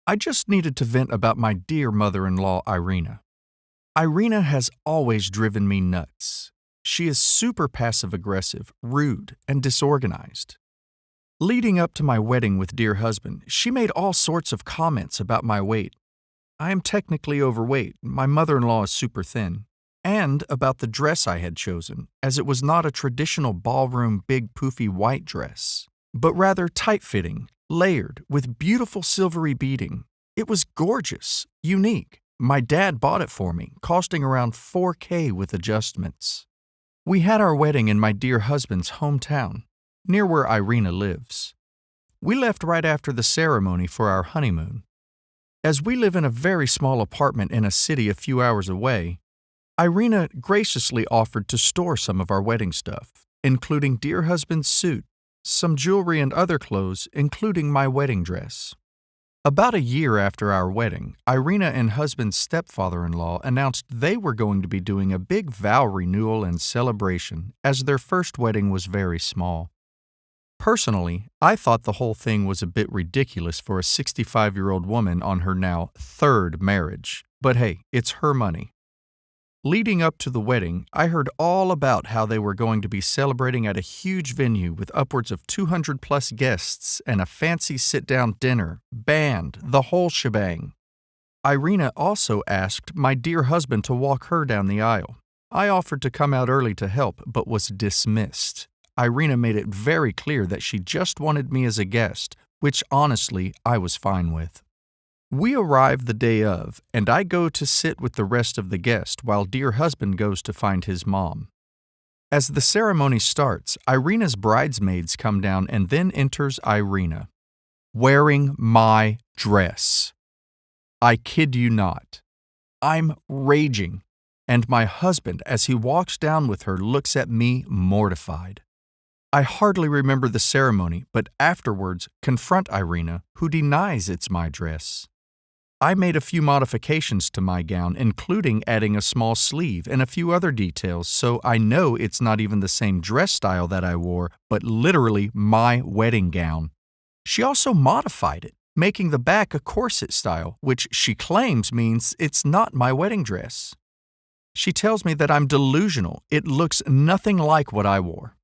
I just needed to vent about my dear mother-in-law, Irina. Irina has always driven me nuts. She is super passive-aggressive, rude, and disorganized. Leading up to my wedding with dear husband, she made all sorts of comments about my weight. I am technically overweight, my mother-in-law is super thin, and about the dress I had chosen, as it was not a traditional ballroom big poofy white dress, but rather tight-fitting, layered, with beautiful silvery beading. It was gorgeous, unique. My dad bought it for me, costing around $4,000 with adjustments. We had our wedding in my dear husband's hometown, near where Irina lives. We left right after the ceremony for our honeymoon. As we live in a very small apartment in a city a few hours away, Irina graciously offered to store some of our wedding stuff, including dear husband's suit, some jewelry and other clothes, including my wedding dress. About a year after our wedding, Irina and husband's stepfather-in-law announced they were going to be doing a big vow renewal and celebration, as their first wedding was very small. Personally, I thought the whole thing was a bit ridiculous for a 65-year-old woman on her now third marriage, but hey, it's her money. Leading up to the wedding, I heard all about how they were going to be celebrating at a huge venue with upwards of 200-plus guests and a fancy sit-down dinner, band, the whole shebang. Irina also asked my dear husband to walk her down the aisle. I offered to come out early to help, but was dismissed. Irina made it very clear that she just wanted me as a guest, which honestly I was fine with. We arrive the day of, and I go to sit with the rest of the guests while dear husband goes to find his mom. As the ceremony starts, Irina's bridesmaids come down and then enters Irina, wearing my dress. I kid you not. I'm raging, and my husband, as he walks down with her, looks at me mortified. I hardly remember the ceremony, but afterwards confront Irina, who denies it's my dress. I made a few modifications to my gown, including adding a small sleeve and a few other details, so I know it's not even the same dress style that I wore, but literally my wedding gown. She also modified it, making the back a corset style, which she claims means it's not my wedding dress. She tells me that I'm delusional. It looks nothing like what I wore.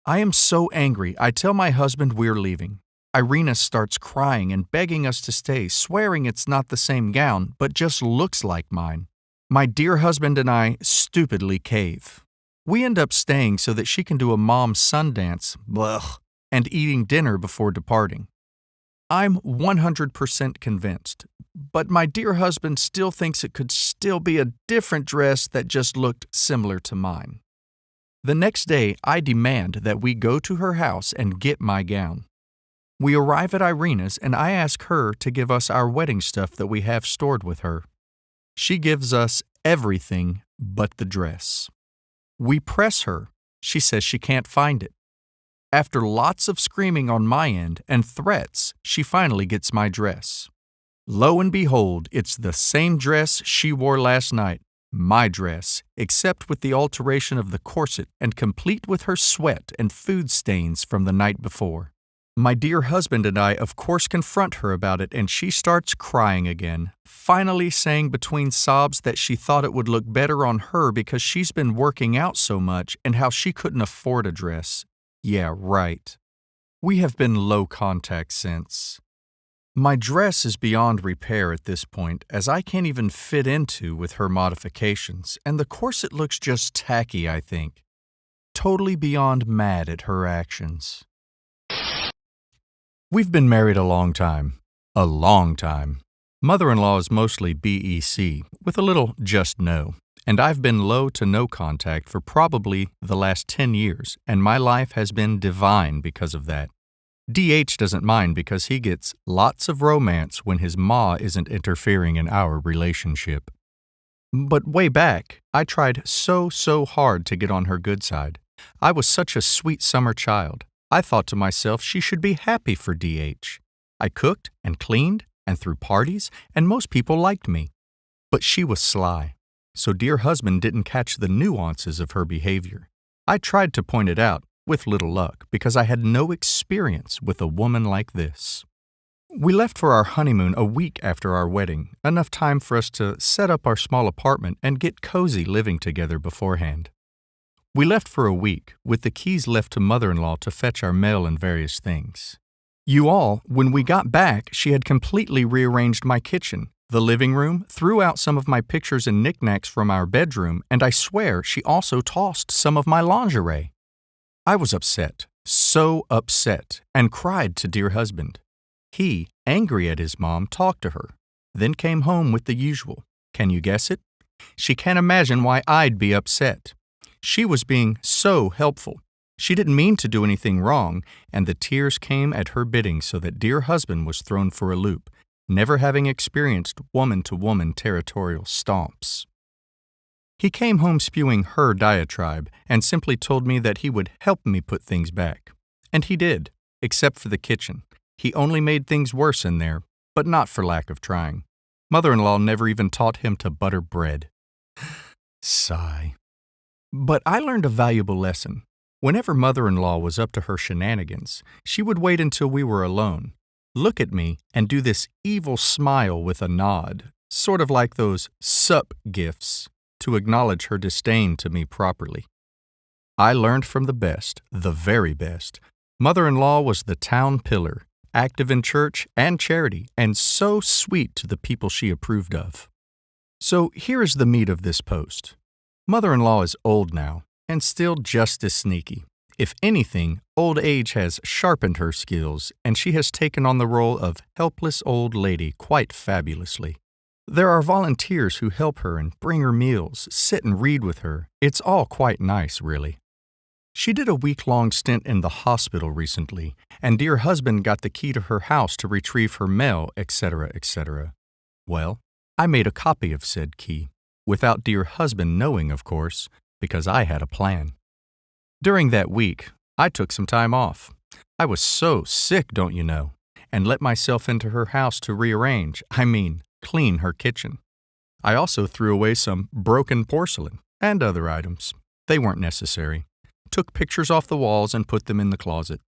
I am so angry, I tell my husband we're leaving. Irina starts crying and begging us to stay, swearing it's not the same gown, but just looks like mine. My dear husband and I stupidly cave. We end up staying so that she can do a mom-son dance, and eating dinner before departing. I'm 100% convinced, but my dear husband still thinks it could still be a different dress that just looked similar to mine. The next day, I demand that we go to her house and get my gown. We arrive at Irina's and I ask her to give us our wedding stuff that we have stored with her. She gives us everything but the dress. We press her. She says she can't find it. After lots of screaming on my end and threats, she finally gets my dress. Lo and behold, it's the same dress she wore last night, my dress, except with the alteration of the corset and complete with her sweat and food stains from the night before. My dear husband and I, of course, confront her about it, and she starts crying again, finally saying between sobs that she thought it would look better on her because she's been working out so much and how she couldn't afford a dress. Yeah, right. We have been low contact since. My dress is beyond repair at this point, as I can't even fit into with her modifications, and the corset looks just tacky, I think. Totally beyond mad at her actions. We've been married a long time. A long time. Mother-in-law is mostly BEC, with a little just no, and I've been low to no contact for probably the last 10 years, and my life has been divine because of that. DH doesn't mind because he gets lots of romance when his ma isn't interfering in our relationship. But way back, I tried so hard to get on her good side. I was such a sweet summer child. I thought to myself she should be happy for DH. I cooked and cleaned and threw parties, and most people liked me. But she was sly, so dear husband didn't catch the nuances of her behavior. I tried to point it out, with little luck, because I had no experience with a woman like this. We left for our honeymoon a week after our wedding, enough time for us to set up our small apartment and get cozy living together beforehand. We left for a week, with the keys left to mother-in-law to fetch our mail and various things. When we got back, she had completely rearranged my kitchen, the living room, threw out some of my pictures and knickknacks from our bedroom, and I swear she also tossed some of my lingerie. I was upset, so upset, and cried to dear husband. He, angry at his mom, talked to her, then came home with the usual. Can you guess it? She can't imagine why I'd be upset. She was being so helpful. She didn't mean to do anything wrong, and the tears came at her bidding so that dear husband was thrown for a loop, never having experienced woman-to-woman territorial stomps. He came home spewing her diatribe and simply told me that he would help me put things back. And he did, except for the kitchen. He only made things worse in there, but not for lack of trying. Mother-in-law never even taught him to butter bread. Sigh. But I learned a valuable lesson. Whenever mother-in-law was up to her shenanigans, she would wait until we were alone, look at me, and do this evil smile with a nod, sort of like those sup gifts, to acknowledge her disdain to me properly. I learned from the best, the very best. Mother-in-law was the town pillar, active in church and charity, and so sweet to the people she approved of. So here is the meat of this post. Mother-in-law is old now, and still just as sneaky. If anything, old age has sharpened her skills, and she has taken on the role of helpless old lady quite fabulously. There are volunteers who help her and bring her meals, sit and read with her. It's all quite nice, really. She did a week-long stint in the hospital recently, and dear husband got the key to her house to retrieve her mail, etc., etc. Well, I made a copy of said key, without dear husband knowing, of course, because I had a plan. During that week, I took some time off. I was so sick, don't you know, and let myself into her house to rearrange, clean her kitchen. I also threw away some broken porcelain and other items. They weren't necessary. Took pictures off the walls and put them in the closet.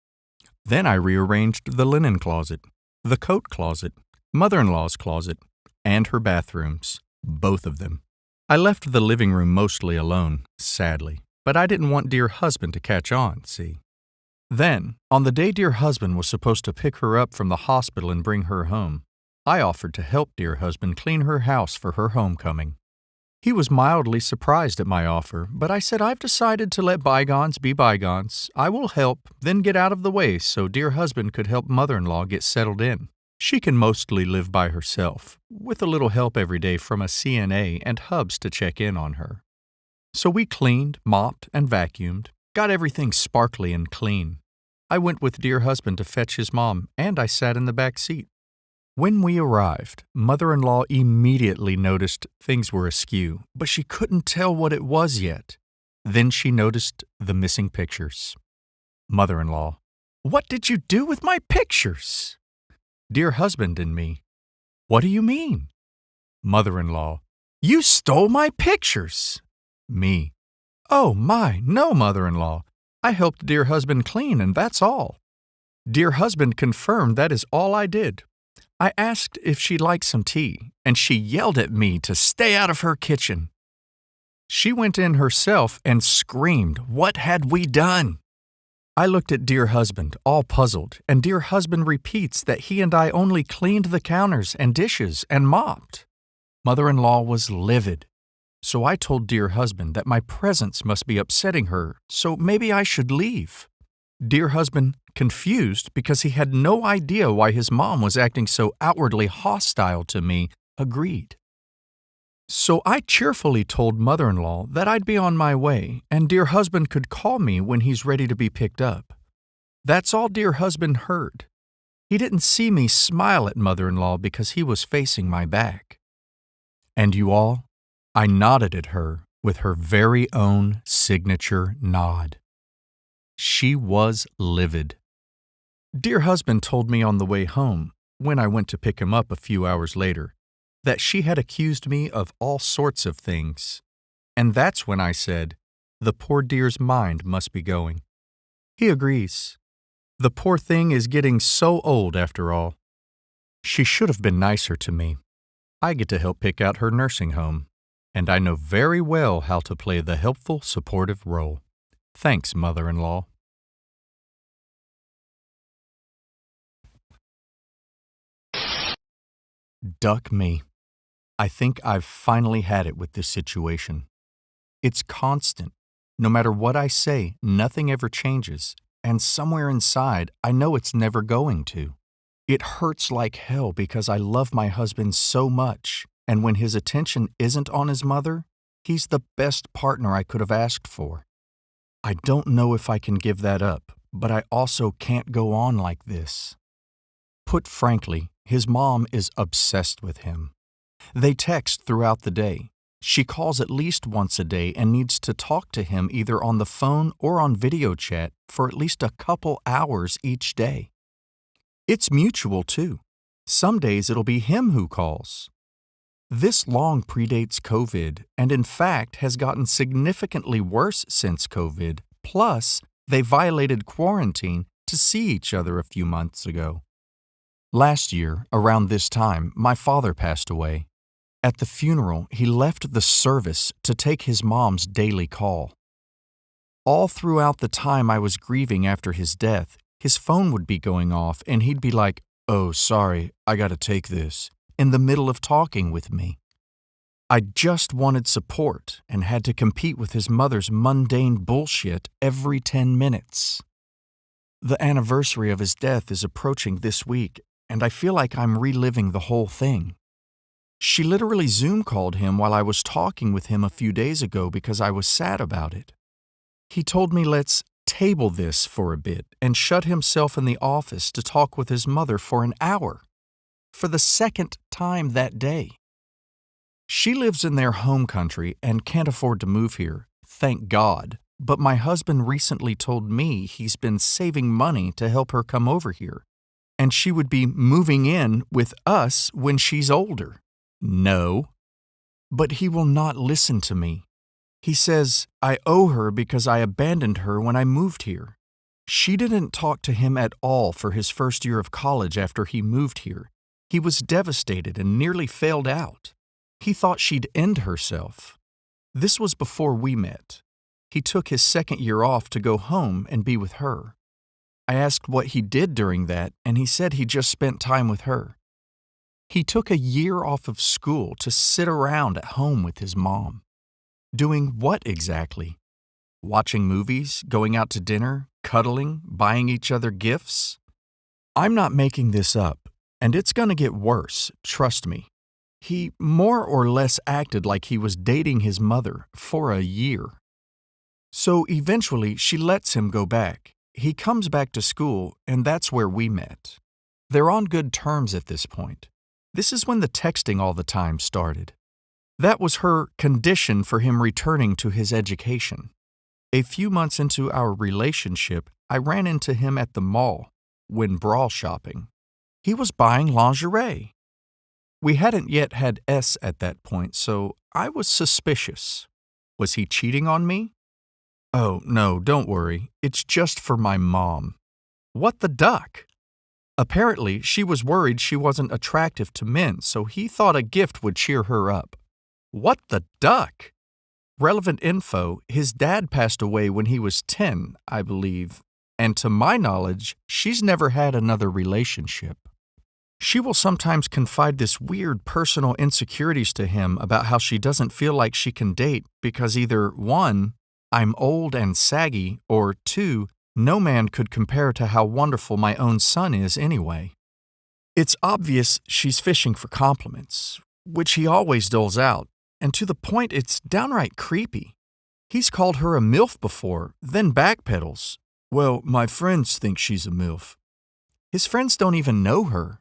Then I rearranged the linen closet, the coat closet, mother-in-law's closet, and her bathrooms, both of them. I left the living room mostly alone, sadly, but I didn't want dear husband to catch on, see. Then, on the day dear husband was supposed to pick her up from the hospital and bring her home, I offered to help dear husband clean her house for her homecoming. He was mildly surprised at my offer, but I said I've decided to let bygones be bygones. I will help, then get out of the way so dear husband could help mother-in-law get settled in. She can mostly live by herself, with a little help every day from a CNA and hubs to check in on her. So we cleaned, mopped, and vacuumed, got everything sparkly and clean. I went with dear husband to fetch his mom, and I sat in the back seat. When we arrived, mother-in-law immediately noticed things were askew, but she couldn't tell what it was yet. Then she noticed the missing pictures. Mother-in-law, "What did you do with my pictures?" Dear husband and me, "What do you mean?" Mother-in-law, "You stole my pictures." Me, "Oh my, no, mother-in-law. I helped dear husband clean and that's all." Dear husband confirmed that is all I did. I asked if she'd like some tea, and she yelled at me to stay out of her kitchen. She went in herself and screamed, "What had we done?" I looked at dear husband, all puzzled, and dear husband repeats that he and I only cleaned the counters and dishes and mopped. Mother-in-law was livid. So I told dear husband that my presence must be upsetting her, so maybe I should leave. Dear husband, confused because he had no idea why his mom was acting so outwardly hostile to me, agreed. So I cheerfully told mother-in-law that I'd be on my way and dear husband could call me when he's ready to be picked up. That's all dear husband heard. He didn't see me smile at mother-in-law because he was facing my back. And you all, I nodded at her with her very own signature nod. She was livid. Dear husband told me on the way home, when I went to pick him up a few hours later, that she had accused me of all sorts of things. And that's when I said, the poor dear's mind must be going. He agrees. The poor thing is getting so old after all. She should have been nicer to me. I get to help pick out her nursing home, and I know very well how to play the helpful, supportive role. Thanks, mother-in-law. Duck me. I think I've finally had it with this situation. It's constant. No matter what I say, nothing ever changes, and somewhere inside, I know it's never going to. It hurts like hell because I love my husband so much, and when his attention isn't on his mother, he's the best partner I could have asked for. I don't know if I can give that up, but I also can't go on like this. Put frankly, his mom is obsessed with him. They text throughout the day. She calls at least once a day and needs to talk to him either on the phone or on video chat for at least a couple hours each day. It's mutual, too. Some days it'll be him who calls. This long predates COVID and, in fact, has gotten significantly worse since COVID, plus they violated quarantine to see each other a few months ago. Last year, around this time, my father passed away. At the funeral, he left the service to take his mom's daily call. All throughout the time I was grieving after his death, his phone would be going off and he'd be like, "Oh, sorry, I gotta take this," in the middle of talking with me. I just wanted support and had to compete with his mother's mundane bullshit every 10 minutes. The anniversary of his death is approaching this week, and I feel like I'm reliving the whole thing. She literally Zoom called him while I was talking with him a few days ago because I was sad about it. He told me let's table this for a bit and shut himself in the office to talk with his mother for an hour. For the second time that day. She lives in their home country and can't afford to move here, thank God, but my husband recently told me he's been saving money to help her come over here, and she would be moving in with us when she's older. No. But he will not listen to me. He says I owe her because I abandoned her when I moved here. She didn't talk to him at all for his first year of college after he moved here. He was devastated and nearly failed out. He thought she'd end herself. This was before we met. He took his second year off to go home and be with her. I asked what he did during that, and he said he just spent time with her. He took a year off of school to sit around at home with his mom. Doing what exactly? Watching movies, going out to dinner, cuddling, buying each other gifts? I'm not making this up, and it's going to get worse, trust me. He more or less acted like he was dating his mother for a year. So eventually she lets him go back. He comes back to school, and that's where we met. They're on good terms at this point. This is when the texting all the time started. That was her condition for him returning to his education. A few months into our relationship, I ran into him at the mall when bra shopping. He was buying lingerie. We hadn't yet had S at that point, so I was suspicious. Was he cheating on me? Oh, no, don't worry. It's just for my mom. What the duck? Apparently, she was worried she wasn't attractive to men, so he thought a gift would cheer her up. What the duck? Relevant info, his dad passed away when he was 10, I believe, and to my knowledge, she's never had another relationship. She will sometimes confide this weird personal insecurities to him about how she doesn't feel like she can date because either 1, I'm old and saggy, or 2, no man could compare to how wonderful my own son is anyway. It's obvious she's fishing for compliments, which he always doles out, and to the point it's downright creepy. He's called her a MILF before, then backpedals. Well, my friends think she's a MILF. His friends don't even know her.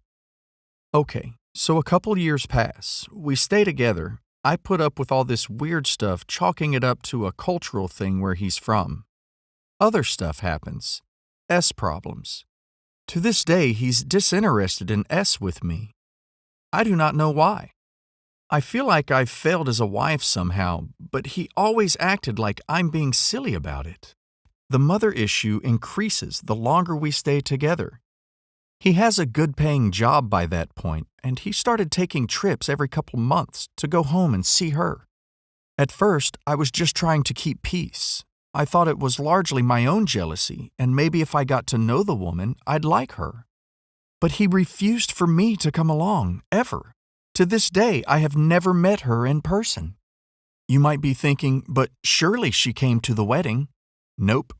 Okay, so a couple years pass. We stay together. I put up with all this weird stuff, chalking it up to a cultural thing where he's from. Other stuff happens. S problems. To this day, he's disinterested in S with me. I do not know why. I feel like I've failed as a wife somehow, but he always acted like I'm being silly about it. The mother issue increases the longer we stay together. He has a good-paying job by that point, and he started taking trips every couple months to go home and see her. At first, I was just trying to keep peace. I thought it was largely my own jealousy, and maybe if I got to know the woman, I'd like her. But he refused for me to come along, ever. To this day, I have never met her in person. You might be thinking, but surely she came to the wedding. Nope.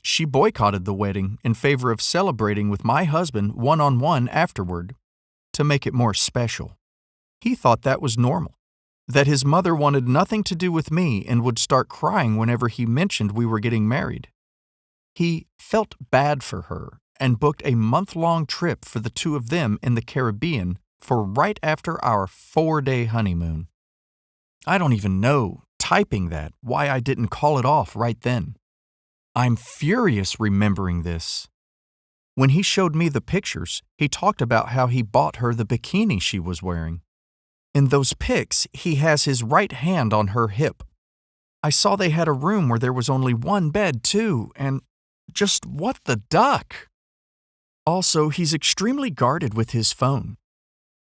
She boycotted the wedding in favor of celebrating with my husband one-on-one afterward, to make it more special. He thought that was normal, that his mother wanted nothing to do with me and would start crying whenever he mentioned we were getting married. He felt bad for her and booked a month-long trip for the two of them in the Caribbean for right after our 4-day honeymoon. I don't even know, typing that, why I didn't call it off right then. I'm furious remembering this. When he showed me the pictures, he talked about how he bought her the bikini she was wearing. In those pics, he has his right hand on her hip. I saw they had a room where there was only one bed, too, and just what the duck? Also, he's extremely guarded with his phone.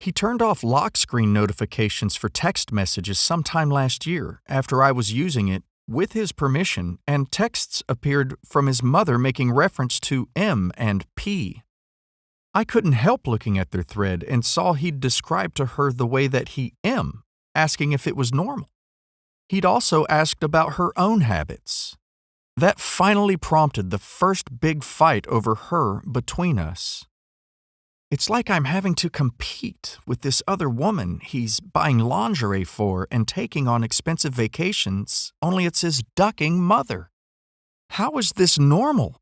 He turned off lock screen notifications for text messages sometime last year after I was using it with his permission, and texts appeared from his mother making reference to M and P. I couldn't help looking at their thread and saw he'd described to her the way that he M, asking if it was normal. He'd also asked about her own habits. That finally prompted the first big fight over her between us. It's like I'm having to compete with this other woman he's buying lingerie for and taking on expensive vacations, only it's his ducking mother. How is this normal?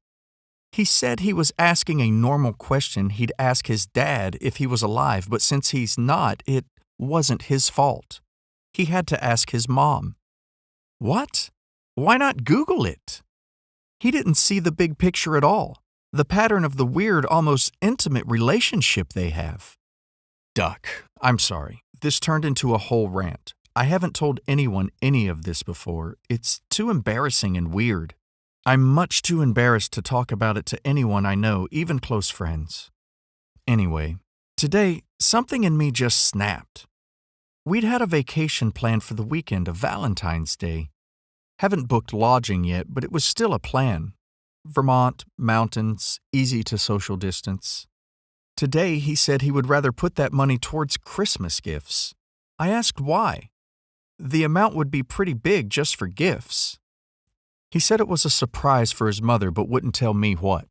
He said he was asking a normal question he'd ask his dad if he was alive, but since he's not, it wasn't his fault. He had to ask his mom. What? Why not Google it? He didn't see the big picture at all. The pattern of the weird, almost intimate relationship they have. Duck, I'm sorry. This turned into a whole rant. I haven't told anyone any of this before. It's too embarrassing and weird. I'm much too embarrassed to talk about it to anyone I know, even close friends. Anyway, today, something in me just snapped. We'd had a vacation planned for the weekend of Valentine's Day. Haven't booked lodging yet, but it was still a plan. Vermont, mountains, easy to social distance. Today, he said he would rather put that money towards Christmas gifts. I asked why. The amount would be pretty big just for gifts. He said it was a surprise for his mother but wouldn't tell me what.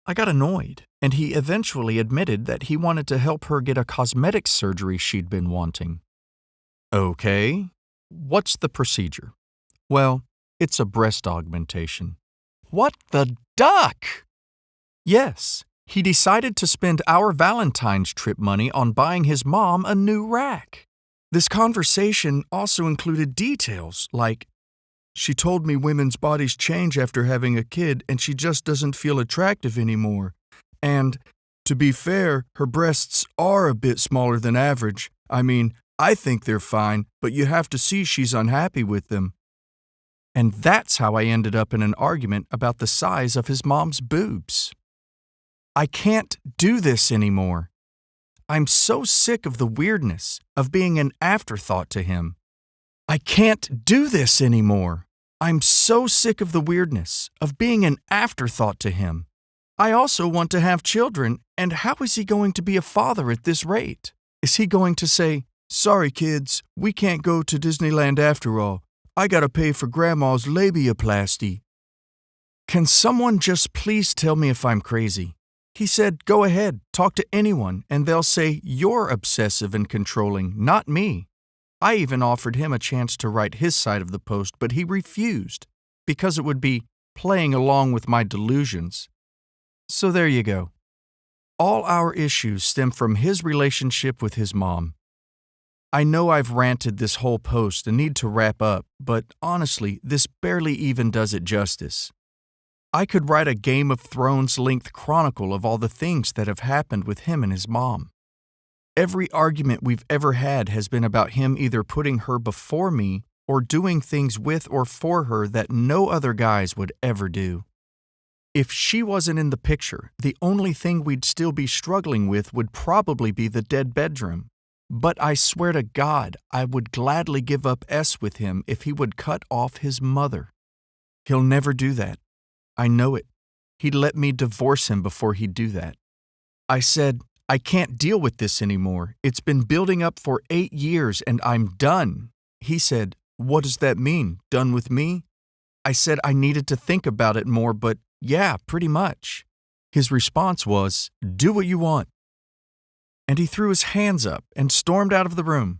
I got annoyed, and he eventually admitted that he wanted to help her get a cosmetic surgery she'd been wanting. Okay, what's the procedure? Well, it's a breast augmentation. What the duck? Yes, he decided to spend our Valentine's trip money on buying his mom a new rack. This conversation also included details like, "She told me women's bodies change after having a kid and she just doesn't feel attractive anymore. And, to be fair, her breasts are a bit smaller than average. I mean, I think they're fine, but you have to see she's unhappy with them." And that's how I ended up in an argument about the size of his mom's boobs. I can't do this anymore. I'm so sick of the weirdness of being an afterthought to him. I can't do this anymore. I'm so sick of the weirdness of being an afterthought to him. I also want to have children, and how is he going to be a father at this rate? Is he going to say, "Sorry kids, we can't go to Disneyland after all. I gotta pay for Grandma's labiaplasty"? Can someone just please tell me if I'm crazy? He said, go ahead, talk to anyone, and they'll say you're obsessive and controlling, not me. I even offered him a chance to write his side of the post, but he refused, because it would be playing along with my delusions. So there you go. All our issues stem from his relationship with his mom. I know I've ranted this whole post and need to wrap up, but honestly, this barely even does it justice. I could write a Game of Thrones-length chronicle of all the things that have happened with him and his mom. Every argument we've ever had has been about him either putting her before me or doing things with or for her that no other guys would ever do. If she wasn't in the picture, the only thing we'd still be struggling with would probably be the dead bedroom. But I swear to God, I would gladly give up S with him if he would cut off his mother. He'll never do that. I know it. He'd let me divorce him before he'd do that. I said, I can't deal with this anymore. It's been building up for 8 years and I'm done. He said, what does that mean? Done with me? I said I needed to think about it more, but yeah, pretty much. His response was, do what you want. And he threw his hands up and stormed out of the room.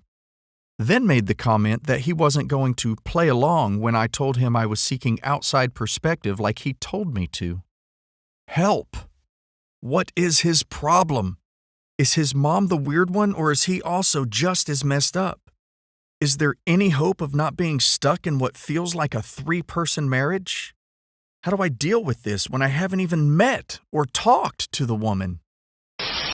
Then made the comment that he wasn't going to play along when I told him I was seeking outside perspective like he told me to. Help! What is his problem? Is his mom the weird one, or is he also just as messed up? Is there any hope of not being stuck in what feels like a 3-person marriage? How do I deal with this when I haven't even met or talked to the woman?